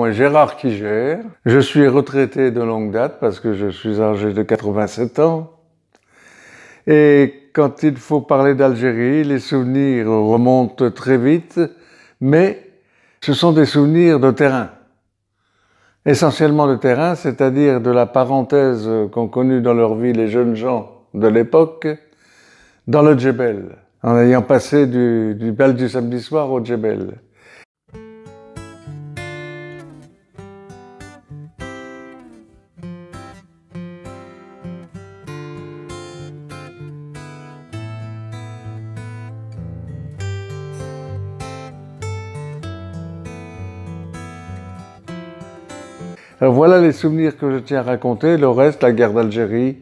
nom est Gérard Kiger. Je suis retraité de longue date parce que je suis âgé de 87 ans. Et quand il faut parler d'Algérie, les souvenirs remontent très vite, mais ce sont des souvenirs de terrain. Essentiellement de terrain, c'est-à-dire de la parenthèse qu'ont connue dans leur vie les jeunes gens de l'époque, dans le Djebel, en ayant passé du bal du samedi soir au Djebel. Alors voilà les souvenirs que je tiens à raconter. Le reste, la guerre d'Algérie,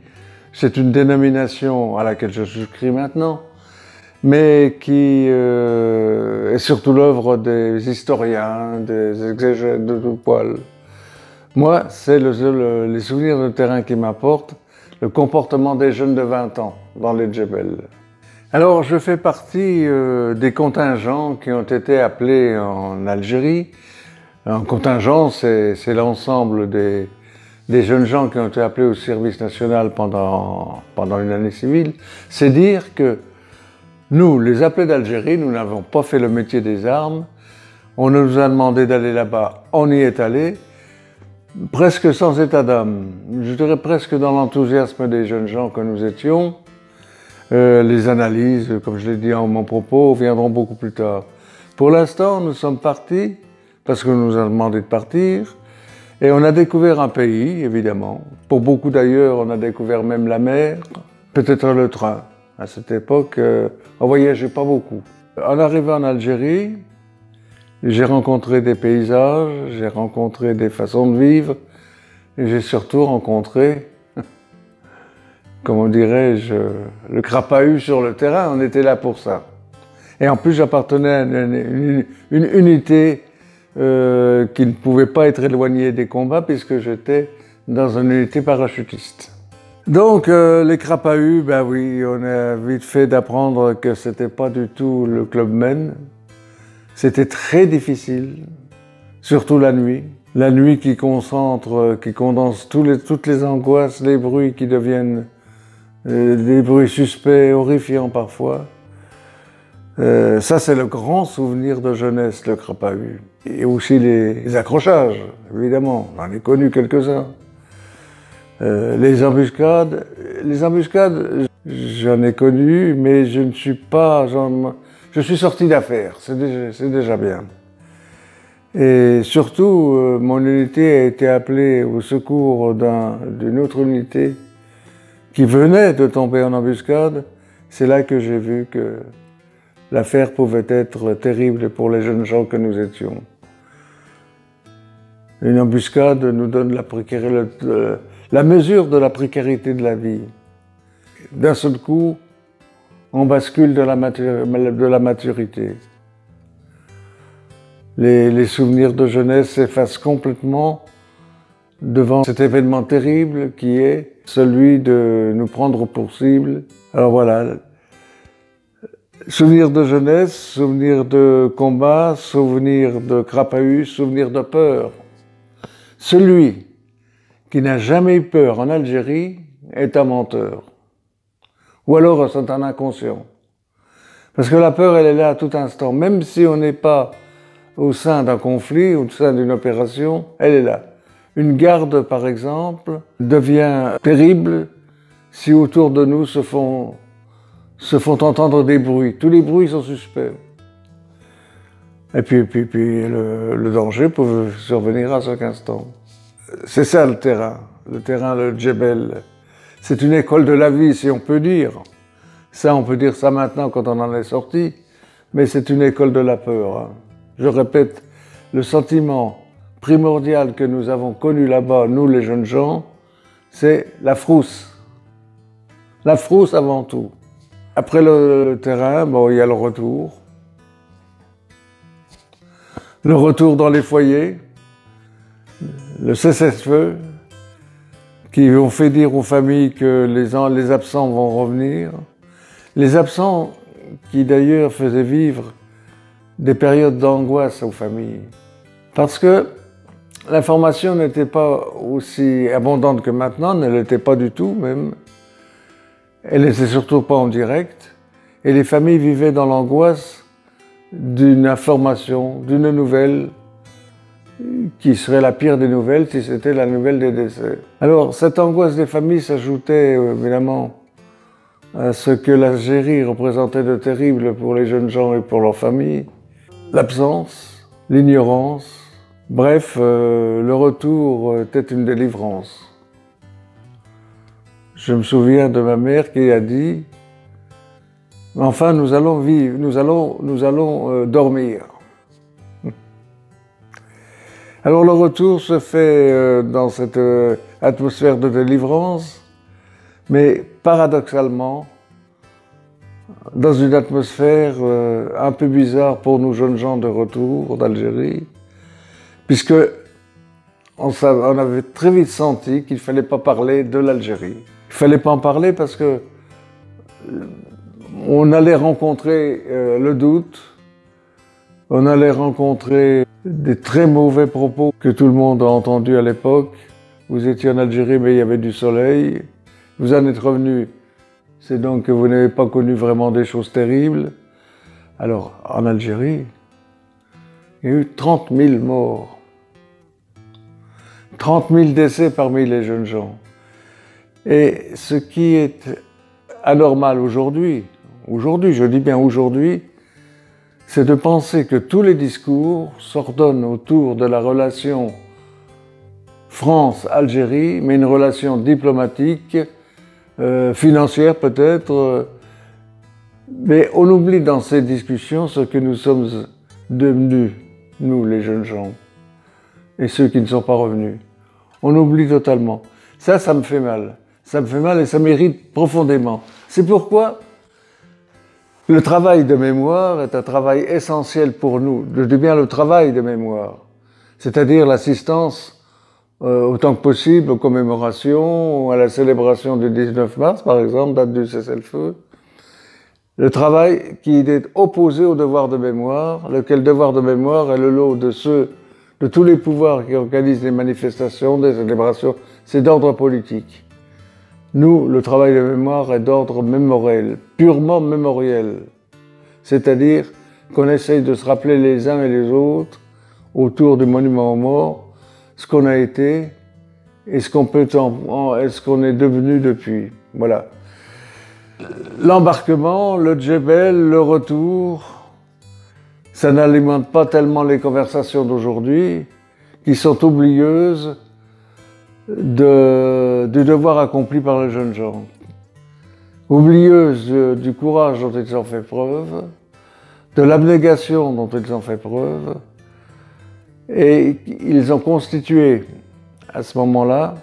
c'est une dénomination à laquelle je souscris maintenant, mais qui est surtout l'œuvre des historiens, des exégètes de tout poil. Moi, c'est les souvenirs de terrain qui m'apportent, le comportement des jeunes de 20 ans dans les Djebel. Alors, je fais partie des contingents qui ont été appelés en Algérie. Un contingent, c'est l'ensemble des jeunes gens qui ont été appelés au service national pendant une année civile. C'est dire que nous, les appelés d'Algérie, nous n'avons pas fait le métier des armes. On nous a demandé d'aller là-bas, on y est allé, presque sans état d'âme. Je dirais presque dans l'enthousiasme des jeunes gens que nous étions. Les analyses, comme je l'ai dit en mon propos, viendront beaucoup plus tard. Pour l'instant, nous sommes partis parce qu'on nous a demandé de partir, et on a découvert un pays, évidemment. Pour beaucoup d'ailleurs, on a découvert même la mer, peut-être le train. À cette époque, on voyageait pas beaucoup. En arrivant en Algérie, j'ai rencontré des paysages, j'ai rencontré des façons de vivre, et j'ai surtout rencontré, comment dirais-je, le crapahut sur le terrain. On était là pour ça. Et en plus, j'appartenais à une unité qui ne pouvait pas être éloignée des combats puisque j'étais dans une unité parachutiste. Donc les crapahuts, ben oui, on a vite fait d'apprendre que c'était pas du tout le Club Med. C'était très difficile, surtout la nuit. La nuit qui concentre, qui condense toutes les angoisses, les bruits qui deviennent des bruits suspects, horrifiants parfois. Ça, c'est le grand souvenir de jeunesse, le crapahut. Et aussi les accrochages, évidemment. On en a connu quelques-uns. Les embuscades, j'en ai connu, mais je ne suis pas... Je suis sorti d'affaires, c'est déjà bien. Et surtout, mon unité a été appelée au secours d'une autre unité qui venait de tomber en embuscade. C'est là que j'ai vu que l'affaire pouvait être terrible pour les jeunes gens que nous étions. Une embuscade nous donne la mesure de la précarité de la vie. D'un seul coup, on bascule de la maturité. Les souvenirs de jeunesse s'effacent complètement devant cet événement terrible qui est celui de nous prendre pour cible. Alors voilà. Souvenirs de jeunesse, souvenirs de combat, souvenirs de crapahut, souvenirs de peur. Celui qui n'a jamais eu peur en Algérie est un menteur. Ou alors c'est un inconscient. Parce que la peur, elle est là à tout instant. Même si on n'est pas au sein d'un conflit, au sein d'une opération, elle est là. Une garde, par exemple, devient terrible si autour de nous se font entendre des bruits. Tous les bruits sont suspects. Et puis le danger peut survenir à chaque instant. C'est ça le terrain, le Djebel. C'est une école de la vie, si on peut dire. Ça, on peut dire ça maintenant quand on en est sorti, mais c'est une école de la peur. Hein. Je répète, le sentiment primordial que nous avons connu là-bas, nous les jeunes gens, c'est la frousse. La frousse avant tout. Après le terrain, bon, il y a le retour. Le retour dans les foyers, le cessez-le-feu, qui ont fait dire aux familles que les absents vont revenir. Les absents qui d'ailleurs faisaient vivre des périodes d'angoisse aux familles. Parce que L'information n'était pas aussi abondante que maintenant, ne l'était pas du tout même. Elle n'était surtout pas en direct. Et les familles vivaient dans l'angoisse d'une information, d'une nouvelle, qui serait la pire des nouvelles si c'était la nouvelle des décès. Alors cette angoisse des familles s'ajoutait évidemment à ce que l'Algérie représentait de terrible pour les jeunes gens et pour leurs familles. L'absence, l'ignorance, bref, le retour était une délivrance. Je me souviens de ma mère qui a dit « Enfin, nous allons vivre, nous allons dormir ». Alors le retour se fait dans cette atmosphère de délivrance, mais paradoxalement, dans une atmosphère un peu bizarre pour nous jeunes gens de retour d'Algérie, puisque on avait très vite senti qu'il ne fallait pas parler de l'Algérie. Il ne fallait pas en parler parce que on allait rencontrer le doute, on allait rencontrer des très mauvais propos que tout le monde a entendus à l'époque. Vous étiez en Algérie, mais il y avait du soleil. Vous en êtes revenu, c'est donc que vous n'avez pas connu vraiment des choses terribles. Alors, en Algérie, il y a eu 30 000 morts. 30 000 décès parmi les jeunes gens. Et ce qui est anormal aujourd'hui, je dis bien aujourd'hui, c'est de penser que tous les discours s'ordonnent autour de la relation France-Algérie, mais une relation diplomatique, financière peut-être, mais on oublie dans ces discussions ce que nous sommes devenus, nous les jeunes gens, et ceux qui ne sont pas revenus. On oublie totalement. Ça me fait mal. Ça me fait mal et ça m'irrite profondément. C'est pourquoi le travail de mémoire est un travail essentiel pour nous. Je dis bien le travail de mémoire, c'est-à-dire l'assistance autant que possible aux commémorations, à la célébration du 19 mars, par exemple, date du cessez-le-feu. Le travail qui est opposé au devoir de mémoire, lequel devoir de mémoire est le lot de tous les pouvoirs qui organisent les manifestations, des célébrations, c'est d'ordre politique. Nous, le travail de mémoire est d'ordre mémoriel, purement mémoriel. C'est-à-dire qu'on essaye de se rappeler les uns et les autres, autour du monument aux morts, ce qu'on a été et ce qu'on est devenu depuis. Voilà. L'embarquement, le djebel, le retour, ça n'alimente pas tellement les conversations d'aujourd'hui, qui sont oublieuses du devoir accompli par les jeunes gens. Oublieuses du courage dont ils ont fait preuve, de l'abnégation dont ils ont fait preuve, et ils ont constitué, à ce moment-là,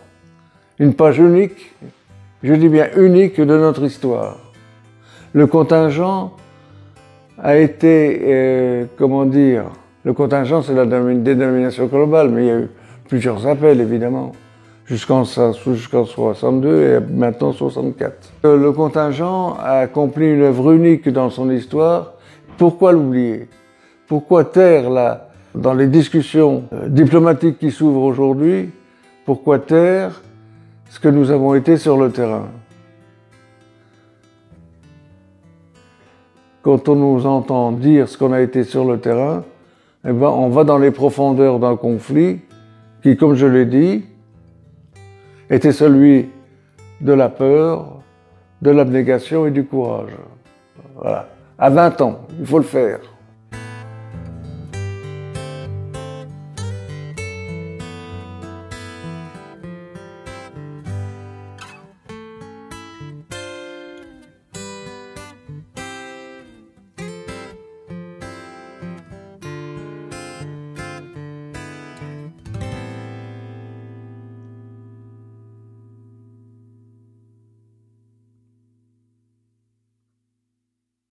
une page unique, je dis bien unique, de notre histoire. Le contingent a été, comment dire, le contingent c'est la dénomination globale, mais il y a eu plusieurs appels évidemment, jusqu'en 62 et maintenant 64. Le contingent a accompli une œuvre unique dans son histoire. Pourquoi l'oublier? Pourquoi taire là, dans les discussions diplomatiques qui s'ouvrent aujourd'hui, pourquoi taire ce que nous avons été sur le terrain? Quand on nous entend dire ce qu'on a été sur le terrain, eh ben, on va dans les profondeurs d'un conflit qui, comme je l'ai dit, était celui de la peur, de l'abnégation et du courage. Voilà. À 20 ans, il faut le faire.